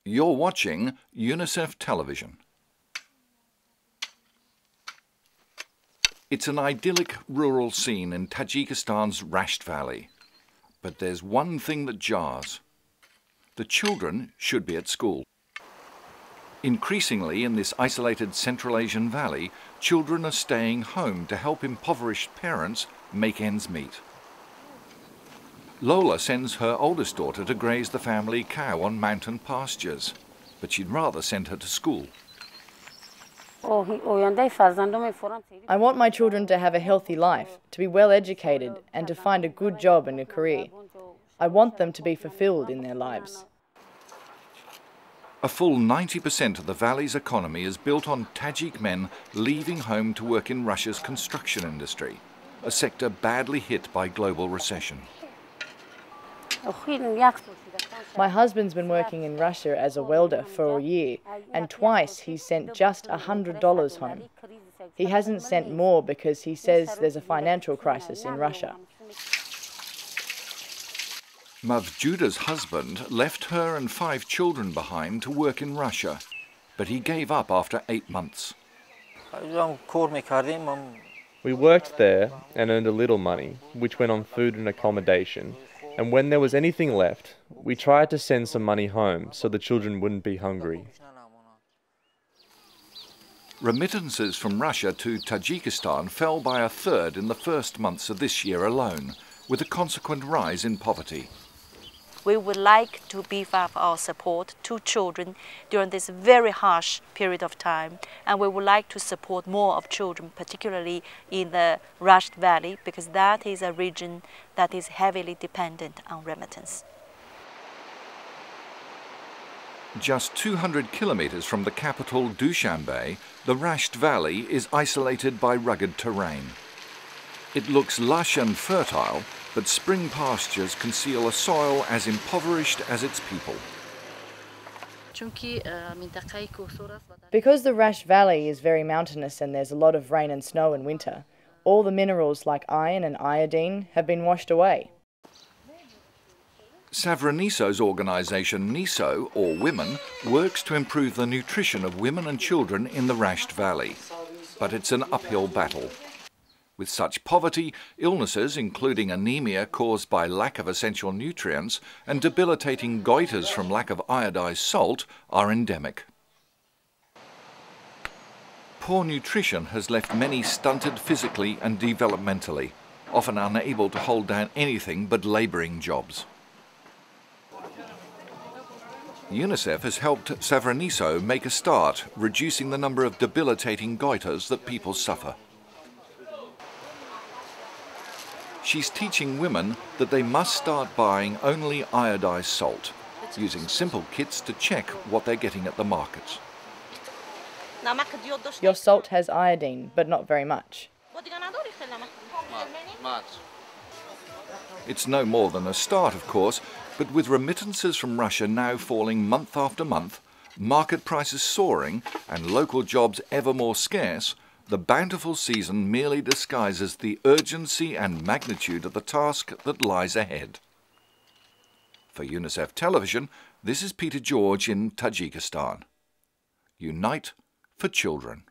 You're watching UNICEF television. It's an idyllic rural scene in Tajikistan's Rasht Valley. But there's one thing that jars. The children should be at school. Increasingly in this isolated Central Asian valley, children are staying home to help impoverished parents make ends meet. Lola sends her oldest daughter to graze the family cow on mountain pastures, but she'd rather send her to school. I want my children to have a healthy life, to be well educated and to find a good job and a career. I want them to be fulfilled in their lives. A full 90% of the valley's economy is built on Tajik men leaving home to work in Russia's construction industry, a sector badly hit by global recession. My husband's been working in Russia as a welder for a year, and twice he's sent just $100 home. He hasn't sent more because he says there's a financial crisis in Russia. Mavjuda's husband left her and 5 children behind to work in Russia, but he gave up after 8 months. We worked there and earned a little money, which went on food and accommodation. And when there was anything left, we tried to send some money home so the children wouldn't be hungry. Remittances from Russia to Tajikistan fell by 1/3 in the first months of this year alone, with a consequent rise in poverty. We would like to beef up our support to children during this very harsh period of time, and we would like to support more of children, particularly in the Rasht Valley, because that is a region that is heavily dependent on remittance. Just 200 kilometers from the capital Dushanbe, the Rasht Valley is isolated by rugged terrain. It looks lush and fertile, but spring pastures conceal a soil as impoverished as its people. Because the Rasht Valley is very mountainous and there's a lot of rain and snow in winter, all the minerals like iron and iodine have been washed away. SAVRINISSO's organisation NISSO, or Women, works to improve the nutrition of women and children in the Rasht Valley. But it's an uphill battle. With such poverty, illnesses including anemia caused by lack of essential nutrients and debilitating goiters from lack of iodized salt are endemic. Poor nutrition has left many stunted physically and developmentally, often unable to hold down anything but labouring jobs. UNICEF has helped SAVRINISSO make a start, reducing the number of debilitating goiters that people suffer. She's teaching women that they must start buying only iodized salt, using simple kits to check what they're getting at the markets. Your salt has iodine, but not very much. It's no more than a start, of course, but with remittances from Russia now falling month after month, market prices soaring, and local jobs ever more scarce, the bountiful season merely disguises the urgency and magnitude of the task that lies ahead. For UNICEF Television, this is Peter George in Tajikistan. Unite for children.